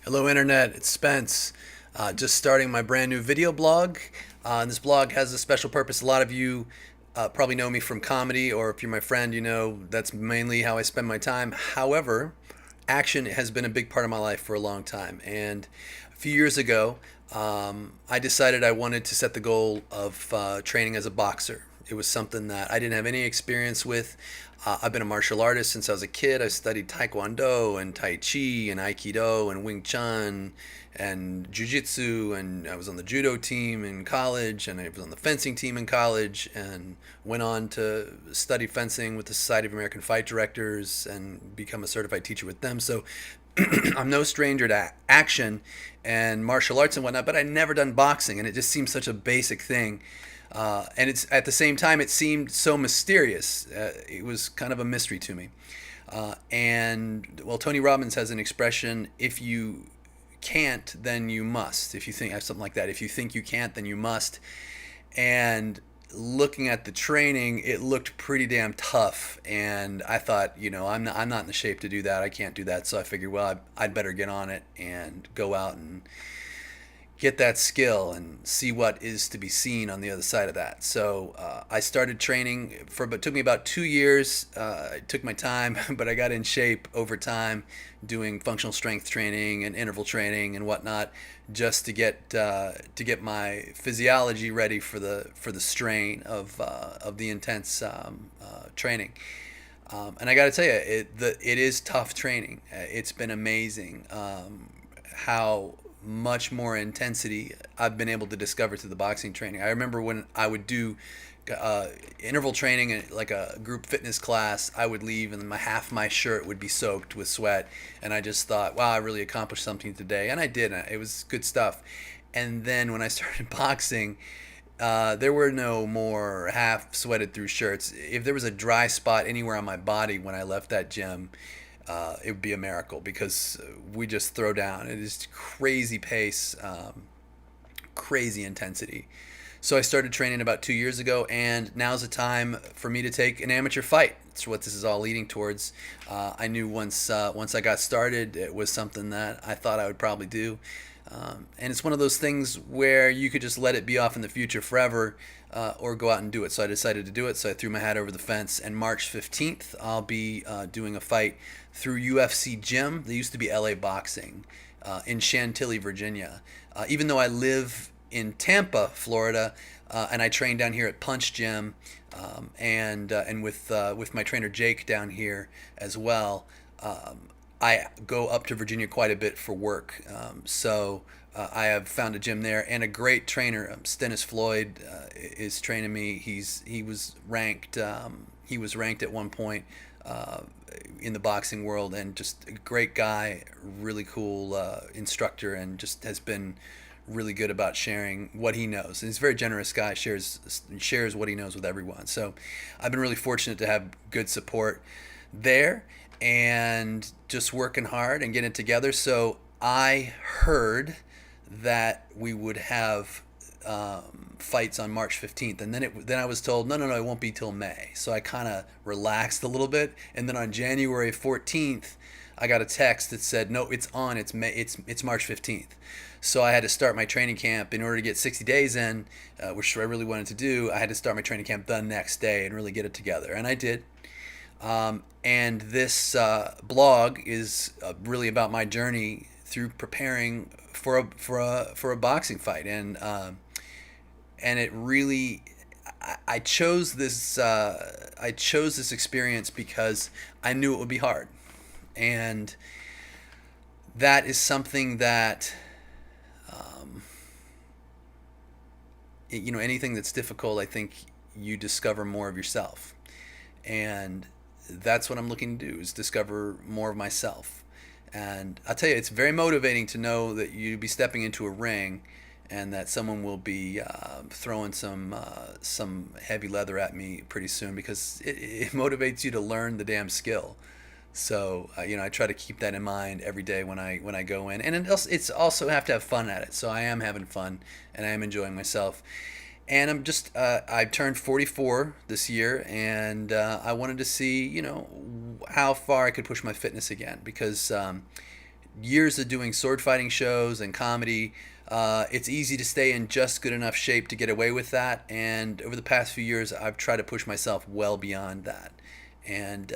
Hello, Internet. It's Spence. Just starting my brand new video blog. And this blog has a special purpose. A lot of you probably know me from comedy, or if you're my friend, you know that's mainly how I spend my time. However, action has been a big part of my life for a long time. And a few years ago, I decided I wanted to set the goal of training as a boxer. It was something that I didn't have any experience with. I've been a martial artist since I was a kid. I studied Taekwondo and Tai Chi and Aikido and Wing Chun and Jiu Jitsu, and I was on the judo team in college, and I was on the fencing team in college, and went on to study fencing with the Society of American Fight Directors and become a certified teacher with them. So I'm no stranger to action and martial arts and whatnot, but I'd never done boxing, and it just seems such a basic thing. And it's at the same time, it seemed so mysterious. It was kind of a mystery to me. And well, Tony Robbins has an expression: if you can't, then you must. If you think something like that, if you think you can't, then you must. And looking at the training, it looked pretty damn tough. And I thought, I'm not in the shape to do that. I can't do that. So I figured, well, I'd better get on it and go out and get that skill and see what is to be seen on the other side of that. So I started training it took me about 2 years. I took my time, but I got in shape over time, doing functional strength training and interval training and whatnot, just to get my physiology ready for the strain of the intense training. And I got to tell you, it is tough training. It's been amazing how much more intensity I've been able to discover through the boxing training. I remember when I would do interval training in like a group fitness class, I would leave and half my shirt would be soaked with sweat, and I just thought, wow, I really accomplished something today, and I did. It was good stuff. And then when I started boxing, there were no more half sweated through shirts. If there was a dry spot anywhere on my body when I left that gym, it would be a miracle, because we just throw down. It is crazy pace, crazy intensity. So I started training about 2 years ago, and now's the time for me to take an amateur fight. That's what this is all leading towards. I knew once I got started, it was something that I thought I would probably do. And it's one of those things where you could just let it be off in the future forever, or go out and do it. So I decided to do it. So I threw my hat over the fence. And March 15th, I'll be doing a fight through UFC Gym. They used to be LA Boxing, in Chantilly, Virginia. Even though I live in Tampa, Florida, and I train down here at Punch Gym, and with my trainer Jake down here as well. I go up to Virginia quite a bit for work. So I have found a gym there, and a great trainer, Stennis Floyd, is training me. He was ranked. He was ranked at one point in the boxing world, and just a great guy, really cool instructor, and just has been really good about sharing what he knows. And he's a very generous guy. Shares what he knows with everyone. So I've been really fortunate to have good support there, and just working hard and getting it together. So I heard that we would have fights on March 15th, and then I was told, no, it won't be till May. So I kind of relaxed a little bit, and then on January 14th, I got a text that said, no, it's on. It's May. It's March 15th. So I had to start my training camp in order to get 60 days in, which I really wanted to do. I had to start my training camp the next day and really get it together, and I did. And this blog is really about my journey through preparing for a boxing fight, and it really, I chose this experience because I knew it would be hard, and that is something that anything that's difficult, I think you discover more of yourself, and that's what I'm looking to do, is discover more of myself. And I'll tell you, it's very motivating to know that you'll be stepping into a ring, and that someone will be throwing some heavy leather at me pretty soon, because it motivates you to learn the damn skill. So I try to keep that in mind every day when I go in, and it's also have to have fun at it. So I am having fun, and I am enjoying myself. And I turned 44 this year, and I wanted to see, how far I could push my fitness again, because years of doing sword fighting shows and comedy, it's easy to stay in just good enough shape to get away with that. And over the past few years, I've tried to push myself well beyond that, and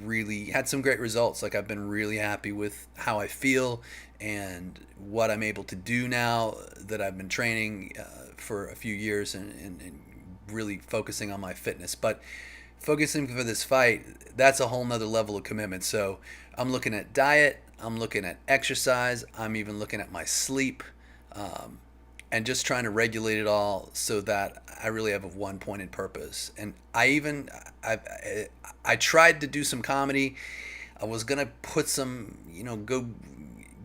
really had some great results. Like, I've been really happy with how I feel and what I'm able to do now that I've been training for a few years, and really focusing on my fitness. But focusing for this fight, that's a whole nother level of commitment. So I'm looking at diet, I'm looking at exercise, I'm even looking at my sleep, um, and just trying to regulate it all so that I really have a one pointed purpose. And I tried to do some comedy. I was gonna put some, go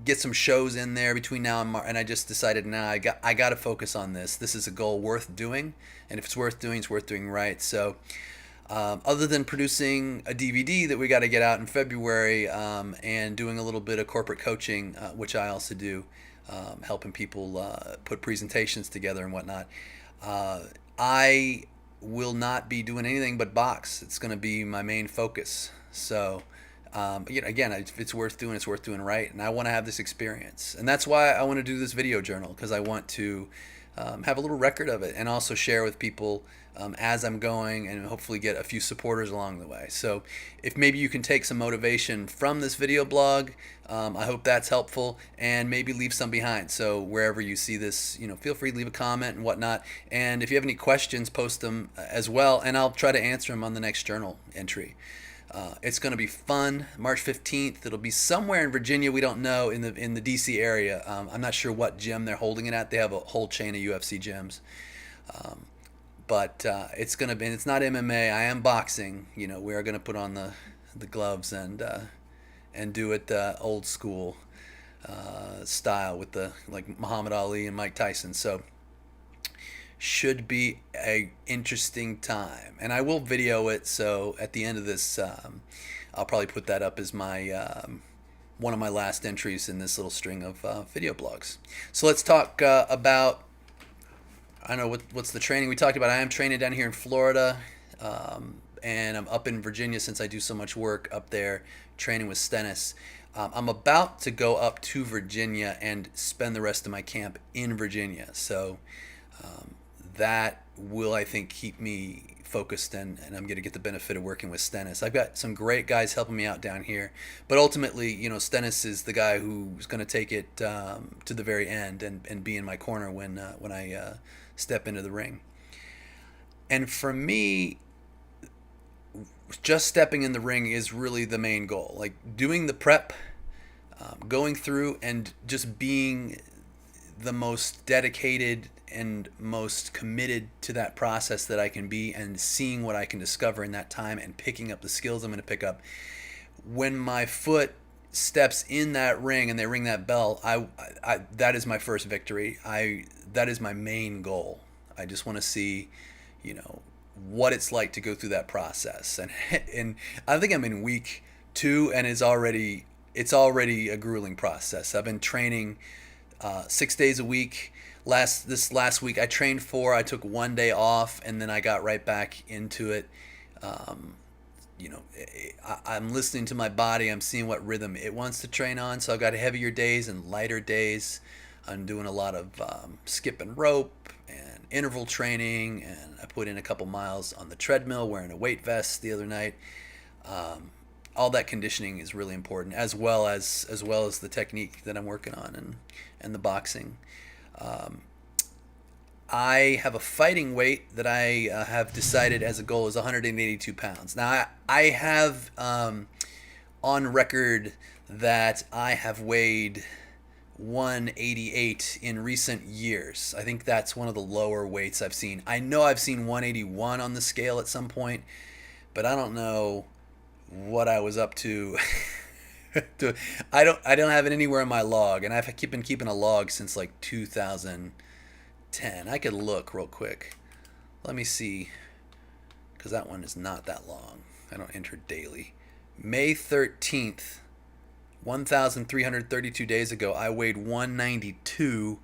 get some shows in there between now and March, and I just decided, nah, I got to focus on this. This is a goal worth doing, and if it's worth doing, it's worth doing right. So, other than producing a DVD that we got to get out in February, and doing a little bit of corporate coaching, which I also do, helping people put presentations together and whatnot, I will not be doing anything but box. It's going to be my main focus. So, again, if it's worth doing, it's worth doing right, and I want to have this experience, and that's why I want to do this video journal, because I want to have a little record of it, and also share with people as I'm going, and hopefully get a few supporters along the way. So if maybe you can take some motivation from this video blog, I hope that's helpful, and maybe leave some behind. So wherever you see this, feel free to leave a comment and whatnot. And if you have any questions, post them as well, and I'll try to answer them on the next journal entry. It's going to be fun. March 15th. It'll be somewhere in Virginia. We don't know, in the DC area. I'm not sure what gym they're holding it at. They have a whole chain of UFC gyms. But it's going to be. It's not MMA. I am boxing. We are going to put on the gloves and do it old school style with like Muhammad Ali and Mike Tyson. So should be a interesting time, and I will video it. So at the end of this, I'll probably put that up as my one of my last entries in this little string of video blogs. So let's talk about, I don't know what's the training we talked about. I am training down here in Florida, and I'm up in Virginia since I do so much work up there training with Stennis. I'm about to go up to Virginia and spend the rest of my camp in Virginia. So that will, I think, keep me focused, and I'm going to get the benefit of working with Stennis. I've got some great guys helping me out down here, but ultimately, Stennis is the guy who's going to take it to the very end, and be in my corner when I step into the ring. And for me, just stepping in the ring is really the main goal. Like, doing the prep, going through, and just being the most dedicated and most committed to that process that I can be, and seeing what I can discover in that time, and picking up the skills I'm going to pick up. When my foot steps in that ring and they ring that bell, I that is my first victory. That is my main goal. I just want to see, what it's like to go through that process. And I think I'm in week 2, and it's already a grueling process. I've been training 6 days a week. This last week I trained 4. I took 1 day off, and then I got right back into it. I'm listening to my body. I'm seeing what rhythm it wants to train on. So I've got heavier days and lighter days. I'm doing a lot of skipping rope and interval training, and I put in a couple miles on the treadmill wearing a weight vest the other night. All that conditioning is really important, as well as the technique that I'm working on, and the boxing. I have a fighting weight that I have decided as a goal is 182 pounds. Now, I have on record that I have weighed 188 in recent years. I think that's one of the lower weights I've seen. I know I've seen 181 on the scale at some point, but I don't know what I was up to. I don't have it anywhere in my log, and I've been keeping a log since like 2010. I could look real quick. Let me see, because that one is not that long. I don't enter daily. May 13th, 1,332 days ago, I weighed 192.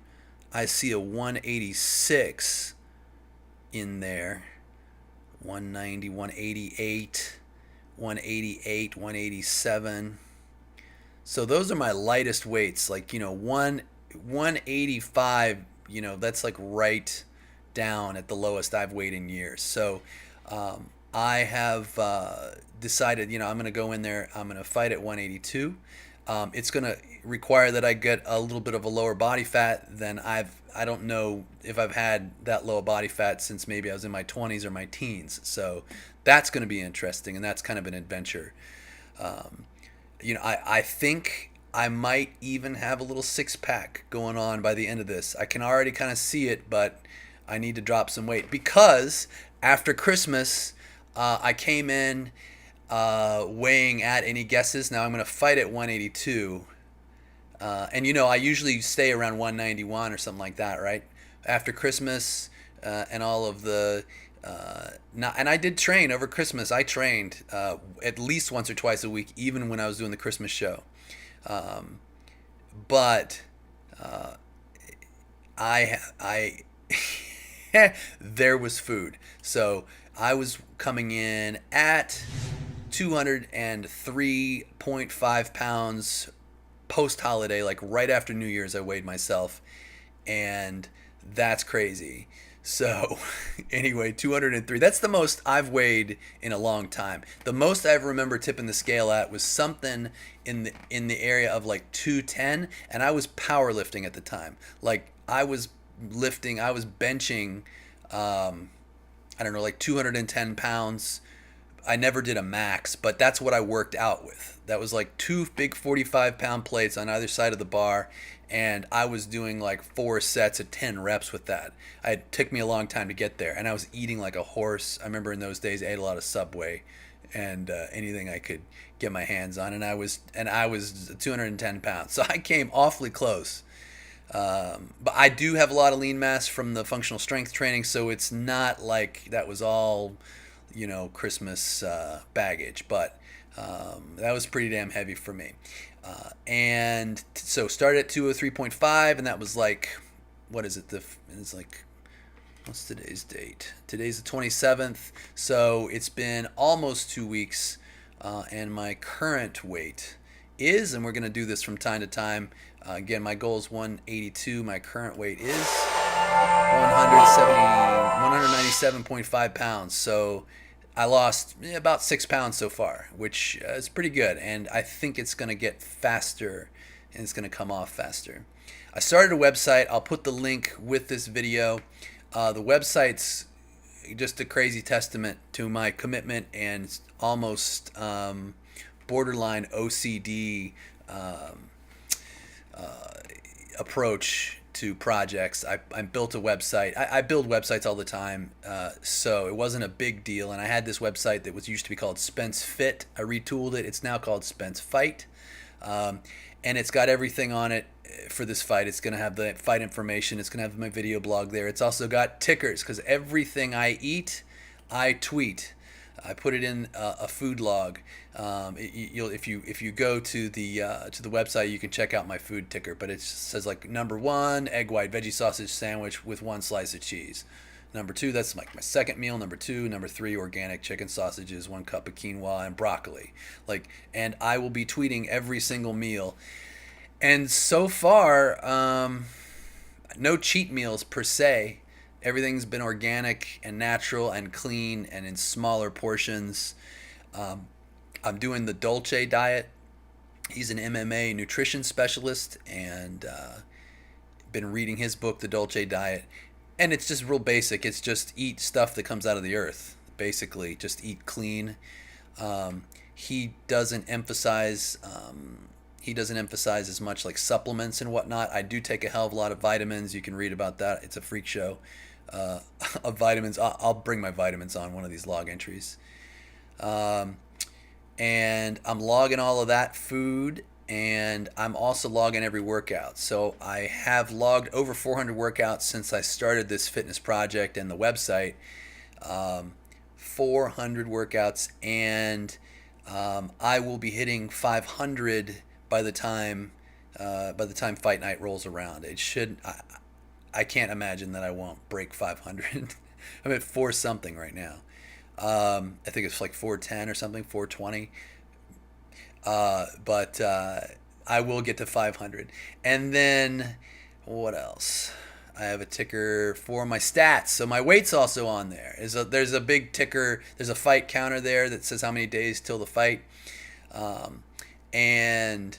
I see a 186 in there. 190, 188, 187. So those are my lightest weights, like 185. That's like right down at the lowest I've weighed in years. So I have decided, I'm going to go in there. I'm going to fight at 182. It's going to require that I get a little bit of a lower body fat than I don't know if I've had that low body fat since maybe I was in my 20s or my teens. So that's going to be interesting, and that's kind of an adventure. Um, I think I might even have a little six pack going on by the end of this. I can already kind of see it, but I need to drop some weight because after Christmas, I came in weighing at, any guesses? Now I'm going to fight at 182. And I usually stay around 191 or something like that, right? After Christmas and all of the. And I did train over Christmas. I trained at least once or twice a week, even when I was doing the Christmas show. But I there was food. So I was coming in at 203.5 pounds post holiday, like right after New Year's. I weighed myself, and that's crazy. So anyway, 203. That's the most I've weighed in a long time. The most I ever remember tipping the scale at was something in the area of like 210, and I was powerlifting at the time. Like I was benching I don't know, like 210 pounds. I never did a max, but that's what I worked out with. That was like two big 45-pound plates on either side of the bar, and I was doing like 4 sets of 10 reps with that. It took me a long time to get there, and I was eating like a horse. I remember in those days I ate a lot of Subway and anything I could get my hands on, and I was 210 pounds, so I came awfully close. But I do have a lot of lean mass from the functional strength training, so it's not like that was all Christmas baggage, but that was pretty damn heavy for me. And so started at 203.5, and that was like, what is it? It's like, what's today's date? Today's the 27th, so it's been almost 2 weeks, and my current weight is, and we're going to do this from time to time. Again, my goal is 182. My current weight is 197.5 pounds. So I lost about 6 pounds so far, which is pretty good. And I think it's going to get faster, and it's going to come off faster. I started a website. I'll put the link with this video. The website's just a crazy testament to my commitment and almost borderline OCD approach to projects. I built a website. I build websites all the time, so it wasn't a big deal. And I had this website that used to be called SpenceFit. I retooled it. It's now called SpenceFight, and it's got everything on it for this fight. It's going to have the fight information. It's going to have my video blog there. It's also got tickers because everything I eat, I tweet. I put it in a food log. If you go to the website, you can check out my food ticker. But it says like number 1, egg white veggie sausage sandwich with 1 slice of cheese. Number 2, that's like my second meal. Number 2, number 3, organic chicken sausages, 1 cup of quinoa and broccoli. And I will be tweeting every single meal. And so far, no cheat meals per se. Everything's been organic and natural and clean and in smaller portions. I'm doing the Dolce diet. He's an MMA nutrition specialist, and been reading his book, The Dolce Diet. And it's just real basic. It's just eat stuff that comes out of the earth, basically. Just eat clean. He doesn't emphasize as much like supplements and whatnot. I do take a hell of a lot of vitamins. You can read about that. It's a freak show of vitamins. I'll bring my vitamins on one of these log entries. And I'm logging all of that food, and I'm also logging every workout. So I have logged over 400 workouts since I started this fitness project and the website. 400 workouts, and I will be hitting 500 by the time fight night rolls around. It should. I can't imagine that I won't break 500. I'm at 4 something right now. I think it's like 410 or something, 420. But I will get to 500. And then what else? I have a ticker for my stats, so my weight's also on there. There's a big ticker. There's a fight counter there that says how many days till the fight, and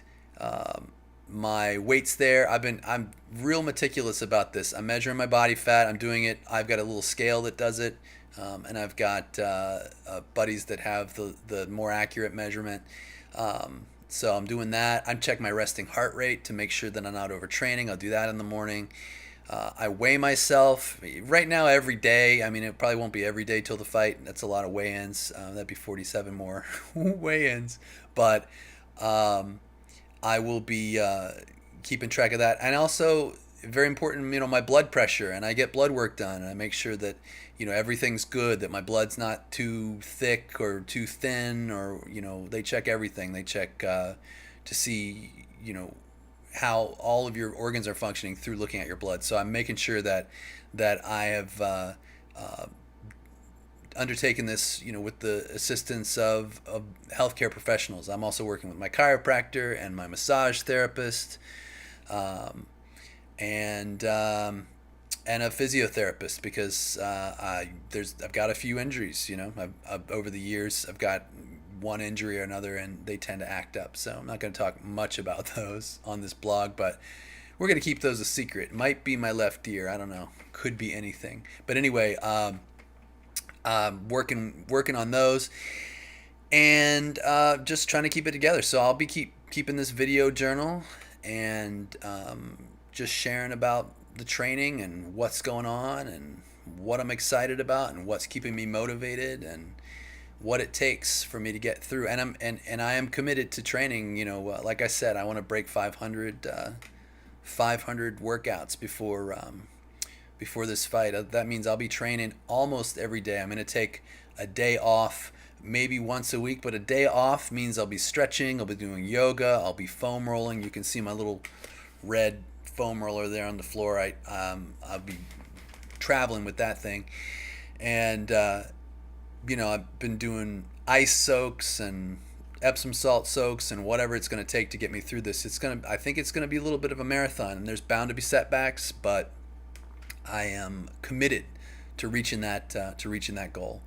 my weight's there. I'm real meticulous about this. I'm measuring my body fat. I'm doing it. I've got a little scale that does it, and I've got buddies that have the more accurate measurement. So I'm doing that. I'm checking my resting heart rate to make sure that I'm not overtraining. I'll do that in the morning. I weigh myself right now every day. I mean, it probably won't be every day till the fight. That's a lot of weigh-ins. That'd be 47 more weigh-ins. But I will be keeping track of that. And also, very important, my blood pressure. And I get blood work done. And I make sure that, everything's good, that my blood's not too thick or too thin, or, they check everything. They check to see, how all of your organs are functioning through looking at your blood. So I'm making sure that I have undertaken this, with the assistance of healthcare professionals. I'm also working with my chiropractor and my massage therapist, and a physiotherapist, because I've got a few injuries. I've over the years I've got one injury or another, and they tend to act up. So I'm not going to talk much about those on this blog, but we're going to keep those a secret. It might be my left ear. I don't know. Could be anything. But anyway, working on those, and just trying to keep it together. So I'll be keeping this video journal, and just sharing about the training and what's going on and what I'm excited about and what's keeping me motivated and what it takes for me to get through. And I am committed to training. Like I said, I want to break 500 workouts before this fight. That means I'll be training almost every day. I'm going to take a day off, maybe once a week, but a day off means I'll be stretching, I'll be doing yoga, I'll be foam rolling. You can see my little red foam roller there on the floor. I'll be traveling with that thing, and I've been doing ice soaks and Epsom salt soaks and whatever it's going to take to get me through this. I think it's going to be a little bit of a marathon, and there's bound to be setbacks, but I am committed to reaching that goal,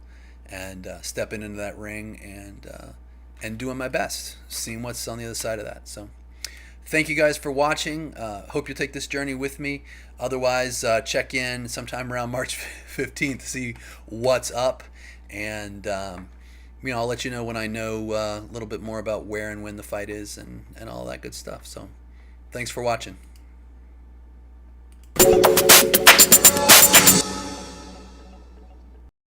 and stepping into that ring, and doing my best, seeing what's on the other side of that. So thank you guys for watching. Hope you'll take this journey with me. Otherwise, check in sometime around March 15th to see what's up, and I'll let you know when I know a little bit more about where and when the fight is, and all that good stuff. So thanks for watching.